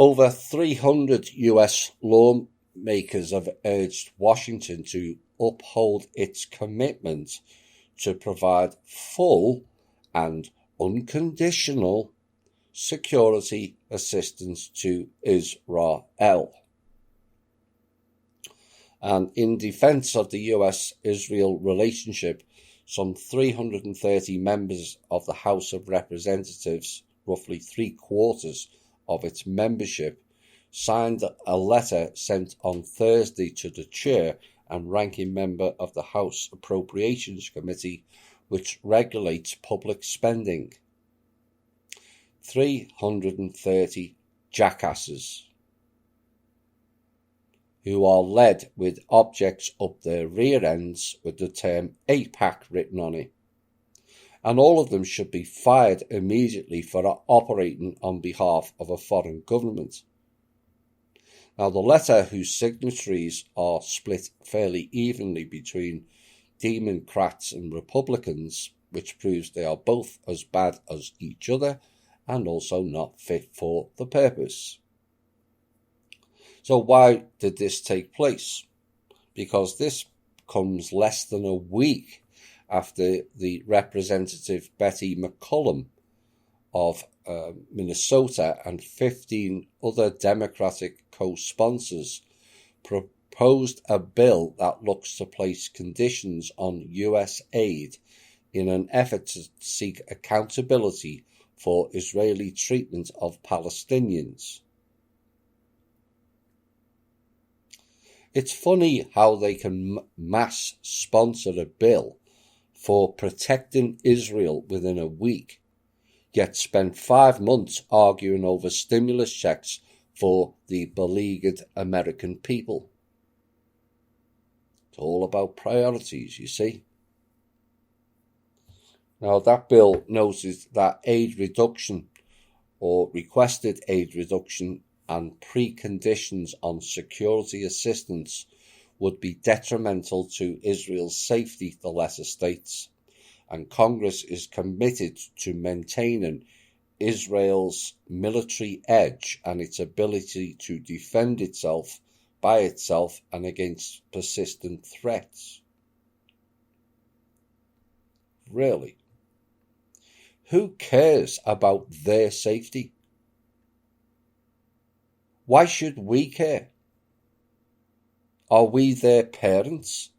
Over 300 US lawmakers have urged Washington to uphold its commitment to provide full and unconditional security assistance to Israel. And in defense of the US-Israel relationship, some 330 members of the House of Representatives, roughly 3/4 of its membership, signed a letter sent on Thursday to the chair and ranking member of the House Appropriations Committee, which regulates public spending. 330 jackasses who are led with objects up their rear ends with the term AIPAC written on it. And all of them should be fired immediately for operating on behalf of a foreign government. Now, the letter, whose signatories are split fairly evenly between Democrats and Republicans, which proves they are both as bad as each other and also not fit for the purpose. So why did this take place? Because this comes less than a week after the Representative Betty McCollum of Minnesota and 15 other Democratic co-sponsors proposed a bill that looks to place conditions on US aid in an effort to seek accountability for Israeli treatment of Palestinians. It's funny how they can mass sponsor a bill for protecting Israel within a week, yet spend 5 months arguing over stimulus checks for the beleaguered American people. It's all about priorities, you see. Now, that bill noted that aid reduction or requested aid reduction and preconditions on security assistance would be detrimental to Israel's safety, the letter states, and Congress is committed to maintaining Israel's military edge and its ability to defend itself by itself and against persistent threats. Really? Who cares about their safety? Why should we care? Are we their parents?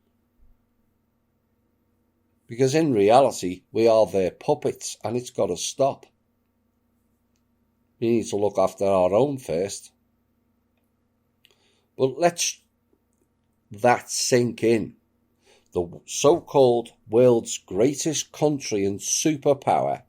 Because in reality, we are their puppets, and it's got to stop. We need to look after our own first. But let's that sink in. The so-called world's greatest country and superpower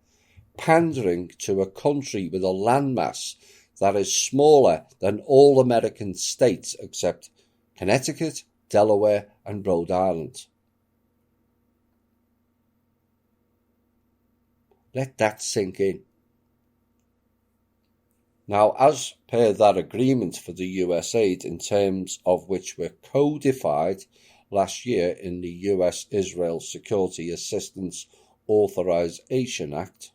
pandering to a country with a landmass that is smaller than all American states except Connecticut, Delaware, and Rhode Island. Let that sink in. Now, as per that agreement for the US aid, in terms of which were codified last year in the US-Israel Security Assistance Authorization Act,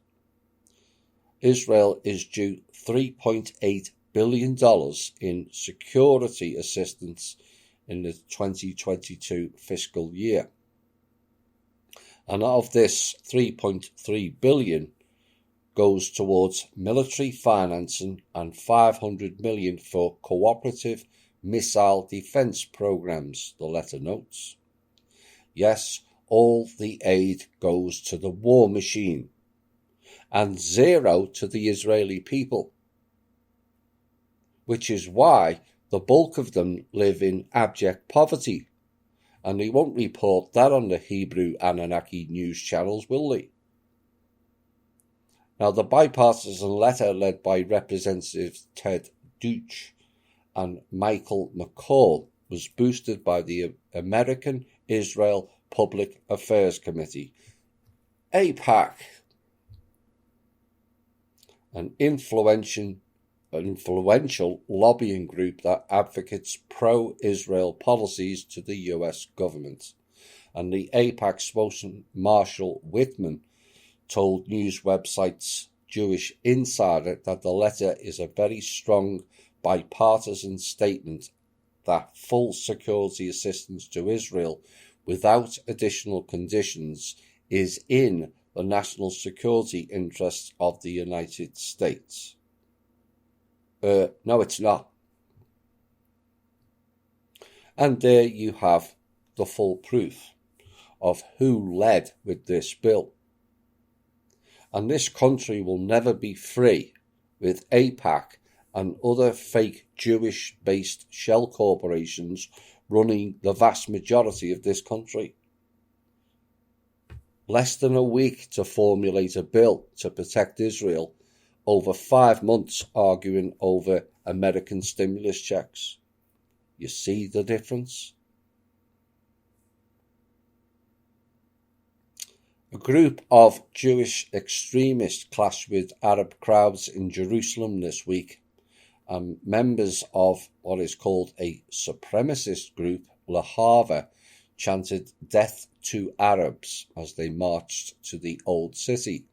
Israel is due $3.8 billion in security assistance in the 2022 fiscal year. And of this, $3.3 billion goes towards military financing and $500 million for cooperative missile defense programs, the letter notes. Yes, all the aid goes to the war machine and zero to the Israeli people, which is why the bulk of them live in abject poverty, and they won't report that on the Hebrew Anunnaki news channels, will they? Now, the bipartisan letter led by Representatives Ted Deutsch and Michael McCall was boosted by the American Israel Public Affairs Committee, AIPAC, an influential lobbying group that advocates pro-Israel policies to the US government. And the AIPAC spokesman Marshall Whitman told news websites Jewish Insider that the letter is a very strong bipartisan statement that full security assistance to Israel without additional conditions is in the national security interests of the United States. No, it's not. And there you have the full proof of who led with this bill. And this country will never be free with AIPAC and other fake Jewish-based shell corporations running the vast majority of this country. Less than a week to formulate a bill to protect Israel, over 5 months arguing over American stimulus checks. You see the difference? A group of Jewish extremists clashed with Arab crowds in Jerusalem this week, and members of what is called a supremacist group, Lahava, chanted "Death to Arabs" as they marched to the Old City.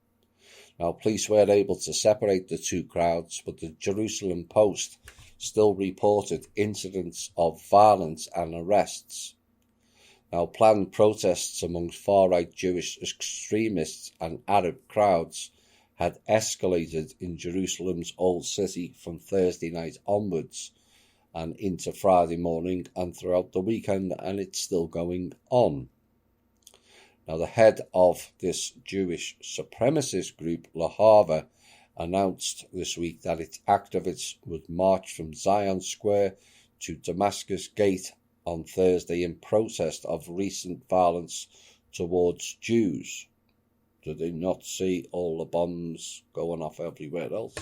Now, police were able to separate the two crowds, but the Jerusalem Post still reported incidents of violence and arrests. Now, planned protests amongst far-right Jewish extremists and Arab crowds had escalated in Jerusalem's Old City from Thursday night onwards and into Friday morning and throughout the weekend, and it's still going on. Now, the head of this Jewish supremacist group, Lahava, announced this week that its activists would march from Zion Square to Damascus Gate on Thursday in protest of recent violence towards Jews. Do they not see all the bombs going off everywhere else?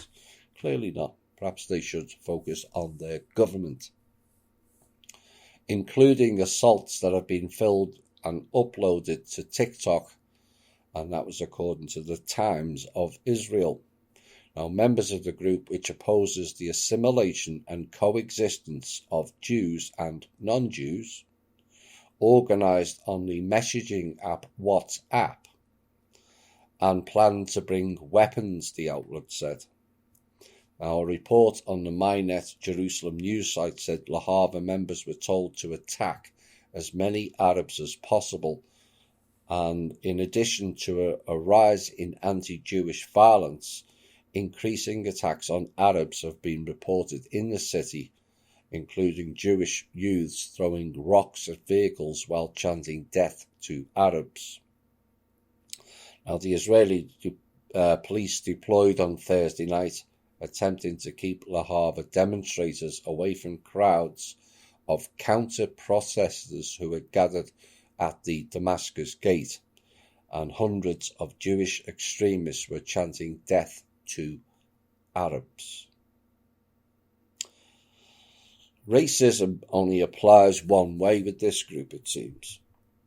Clearly not. Perhaps they should focus on their government, including assaults that have been filmed and uploaded to TikTok, and that was according to the Times of Israel. Now, members of the group, which opposes the assimilation and coexistence of Jews and non-Jews, organised on the messaging app WhatsApp and planned to bring weapons, the outlet said. Now, a report on the MyNet Jerusalem news site said Lahava members were told to attack as many Arabs as possible, and in addition to a rise in anti-Jewish violence, increasing attacks on Arabs have been reported in the city, including Jewish youths throwing rocks at vehicles while chanting "Death to Arabs." Now, the Israeli police deployed on Thursday night, attempting to keep Lahava demonstrators away from crowds of counter-protesters who had gathered at the Damascus Gate, and hundreds of Jewish extremists were chanting "Death to Arabs." Racism only applies one way with this group, it seems,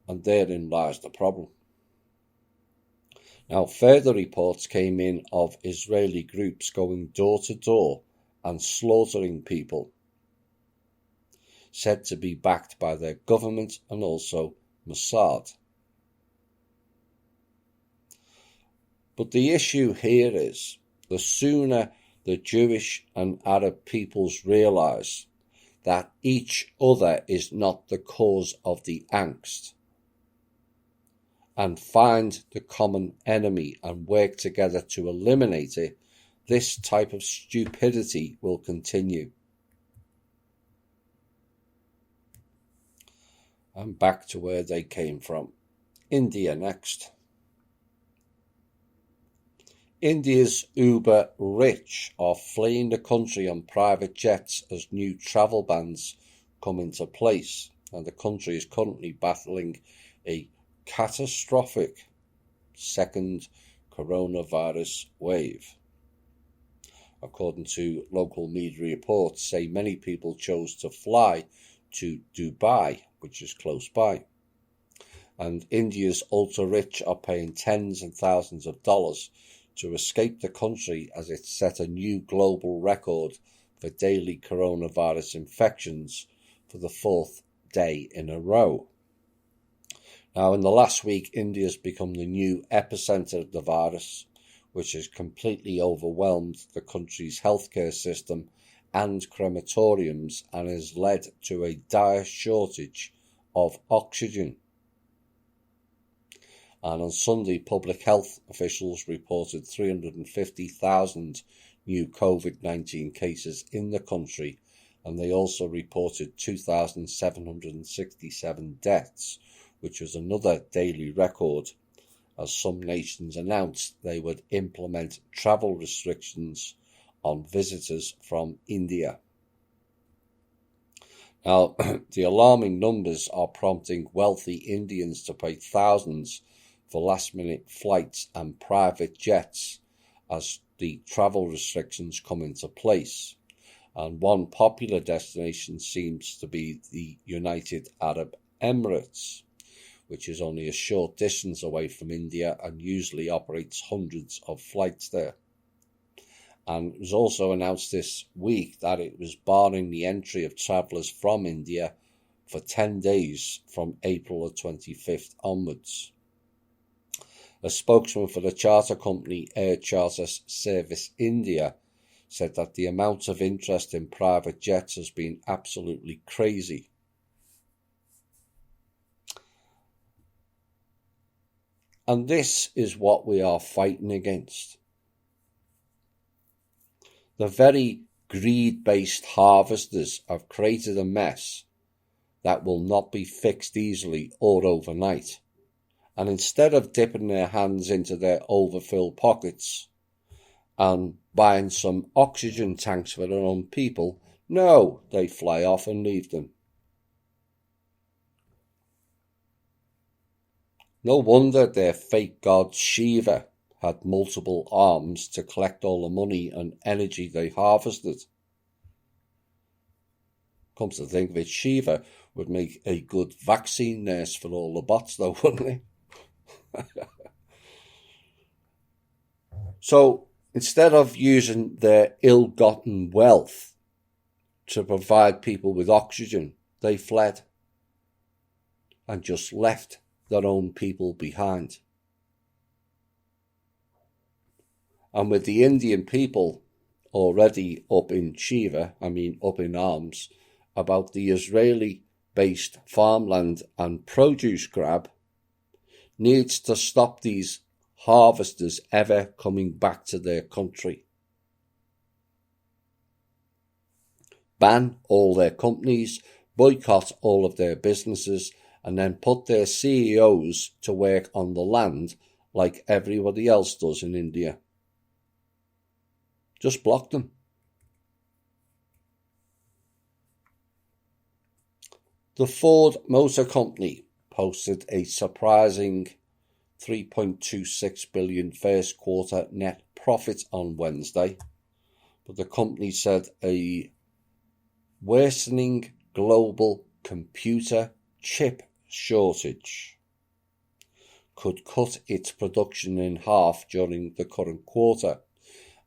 and therein lies the problem. Now, further reports came in of Israeli groups going door to door and slaughtering people, said to be backed by their government and also Mossad. But the issue here is, the sooner the Jewish and Arab peoples realise that each other is not the cause of the angst, and find the common enemy and work together to eliminate it, this type of stupidity will continue. And back to where they came from. India next. India's uber rich are fleeing the country on private jets as new travel bans come into place, and the country is currently battling a catastrophic second coronavirus wave. According to local media reports, say many people chose to fly to Dubai, which is close by, and India's ultra-rich are paying tens and thousands of dollars to escape the country as it set a new global record for daily coronavirus infections for the fourth day in a row. Now, in the last week, India has become the new epicenter of the virus, which has completely overwhelmed the country's healthcare system and crematoriums and has led to a dire shortage of oxygen. And on Sunday, public health officials reported 350,000 new COVID-19 cases in the country, and they also reported 2,767 deaths, which was another daily record, as some nations announced they would implement travel restrictions on visitors from India. Now, the alarming numbers are prompting wealthy Indians to pay thousands for last-minute flights and private jets as the travel restrictions come into place. And one popular destination seems to be the United Arab Emirates, which is only a short distance away from India and usually operates hundreds of flights there. And it was also announced this week that it was barring the entry of travellers from India for 10 days from April the 25th onwards. A spokesman for the charter company Air Charter Service India said that the amount of interest in private jets has been absolutely crazy. And this is what we are fighting against. The very greed-based harvesters have created a mess that will not be fixed easily or overnight. And instead of dipping their hands into their overfilled pockets and buying some oxygen tanks for their own people, no, they fly off and leave them. No wonder their fake god Shiva had multiple arms to collect all the money and energy they harvested. Comes to think of it, Shiva would make a good vaccine nurse for all the bots though, wouldn't he? So instead of using their ill-gotten wealth to provide people with oxygen, they fled and just left their own people behind. And with the Indian people already up in up in arms about the Israeli-based farmland and produce grab, needs to stop these harvesters ever coming back to their country. Ban all their companies, boycott all of their businesses, and then put their CEOs to work on the land like everybody else does in India. Just block them. The Ford Motor Company posted a surprising $3.26 billion first quarter net profit on Wednesday, but the company said a worsening global computer chip shortage could cut its production in half during the current quarter,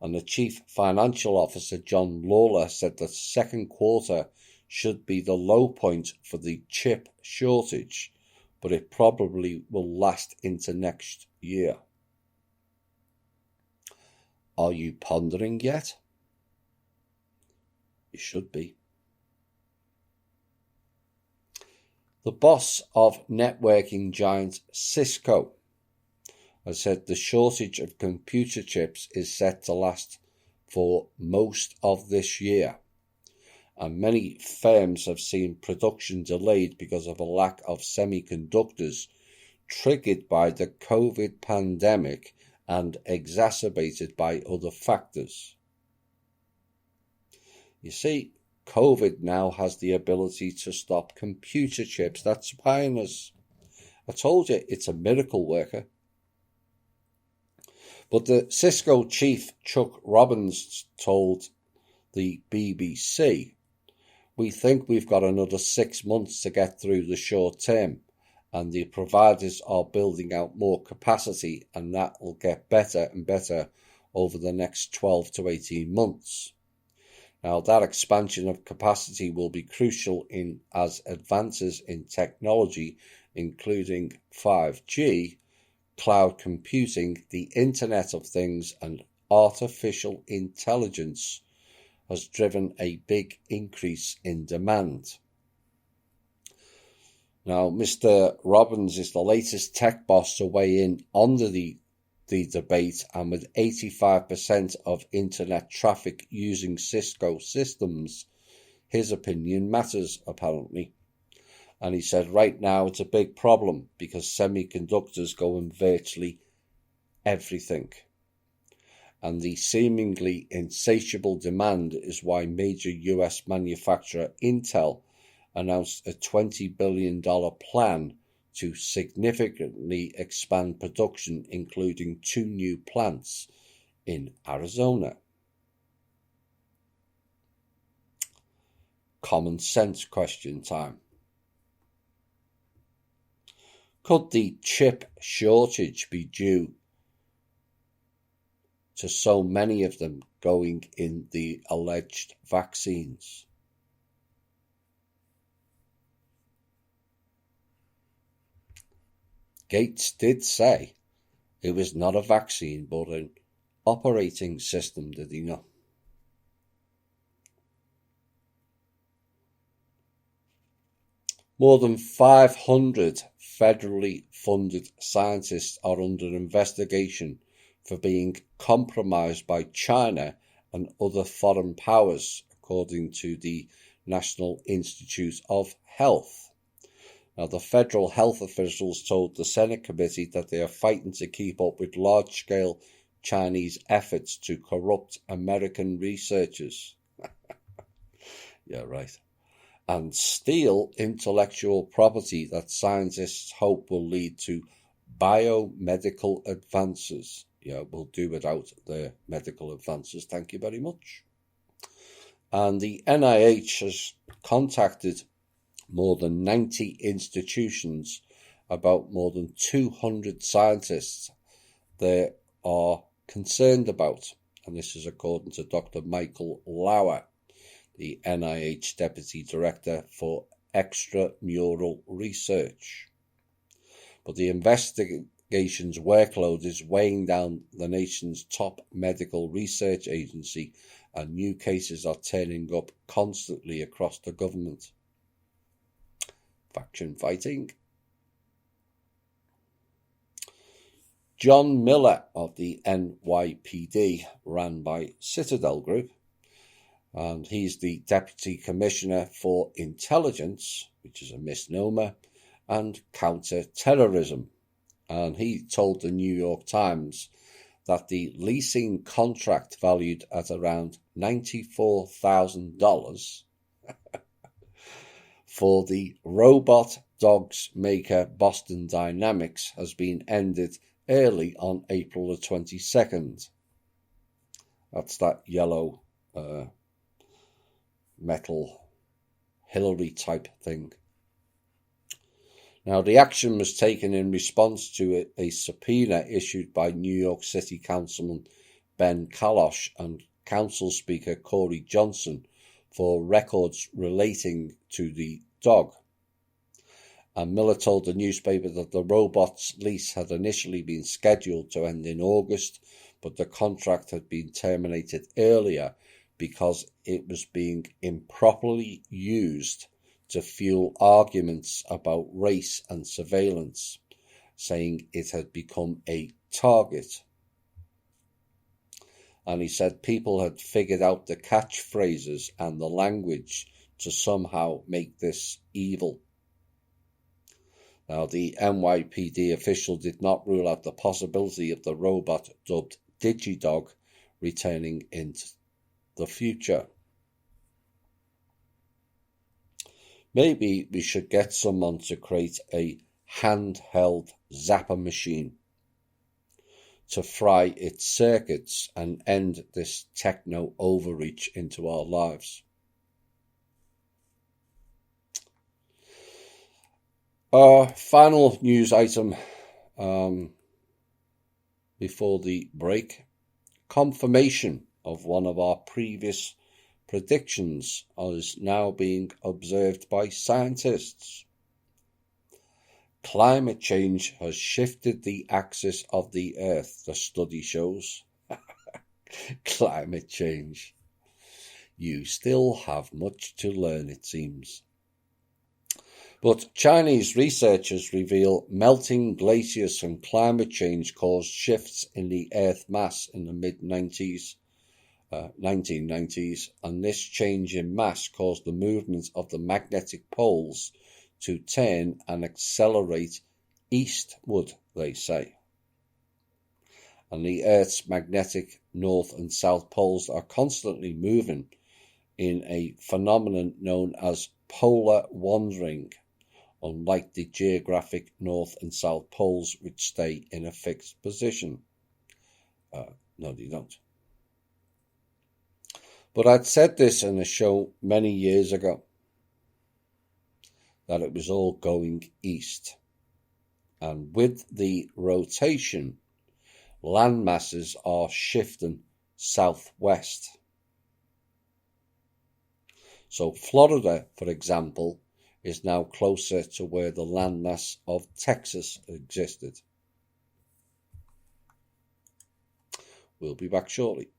and the Chief Financial Officer John Lawler said the second quarter should be the low point for the chip shortage, but it probably will last into next year. Are you pondering yet? You should be. The boss of networking giant Cisco has said the shortage of computer chips is set to last for most of this year, and many firms have seen production delayed because of a lack of semiconductors triggered by the COVID pandemic and exacerbated by other factors. You see, COVID now has the ability to stop computer chips that supplying us. I told you, it's a miracle worker. But the Cisco chief, Chuck Robbins, told the BBC, "We think we've got another 6 months to get through the short term, and the providers are building out more capacity, and that will get better and better over the next 12 to 18 months. Now, that expansion of capacity will be crucial as advances in technology, including 5G, cloud computing, the Internet of Things, and artificial intelligence has driven a big increase in demand. Now, Mr. Robbins is the latest tech boss to weigh in on the debate, and with 85% of internet traffic using Cisco systems, his opinion matters, apparently. And he said right now it's a big problem because semiconductors go in virtually everything. And the seemingly insatiable demand is why major US manufacturer Intel announced a $20 billion plan to significantly expand production, including 2 new plants in Arizona. Common sense question time. Could the chip shortage be due to so many of them going in the alleged vaccines? Gates did say it was not a vaccine but an operating system, did he not? More than 500 federally funded scientists are under investigation for being compromised by China and other foreign powers, according to the National Institute of Health. Now, the federal health officials told the Senate committee that they are fighting to keep up with large-scale Chinese efforts to corrupt American researchers. Yeah, right. And steal intellectual property that scientists hope will lead to biomedical advances. Yeah, we'll do without the medical advances, thank you very much. And the NIH has contacted more than 90 institutions about more than 200 scientists they are concerned about. And this is according to Dr. Michael Lauer, the NIH Deputy Director for Extramural Research. But the investigation's workload is weighing down the nation's top medical research agency, and new cases are turning up constantly across the government. Faction fighting. John Miller of the NYPD, ran by Citadel Group, and he's the Deputy Commissioner for Intelligence, which is a misnomer, and Counter-Terrorism. And he told the New York Times that the leasing contract valued at around $94,000 for the robot dogs maker Boston Dynamics has been ended early on April the 22nd. That's that yellow metal Hillary type thing. Now, the action was taken in response to a subpoena issued by New York City Councilman Ben Kalosh and Council Speaker Corey Johnson for records relating to the dog. And Miller told the newspaper that the robot's lease had initially been scheduled to end in August, but the contract had been terminated earlier because it was being improperly used to fuel arguments about race and surveillance, saying it had become a target. And he said people had figured out the catchphrases and the language to somehow make this evil. Now, the NYPD official did not rule out the possibility of the robot dubbed DigiDog returning into the future. Maybe we should get someone to create a handheld zapper machine to fry its circuits and end this techno overreach into our lives. Our final news item before the break. Confirmation of one of our previous predictions is now being observed by scientists. Climate change has shifted the axis of the Earth, the study shows. Climate change. You still have much to learn, it seems. But Chinese researchers reveal melting glaciers and climate change caused shifts in the Earth mass in the mid-1990s, and this change in mass caused the movement of the magnetic poles to turn and accelerate eastward, they say. And the Earth's magnetic north and south poles are constantly moving in a phenomenon known as polar wandering, unlike the geographic north and south poles which stay in a fixed position. No, they don't. But I'd said this in a show many years ago, that it was all going east. And with the rotation, land masses are shifting southwest. So Florida, for example, is now closer to where the landmass of Texas existed. We'll be back shortly.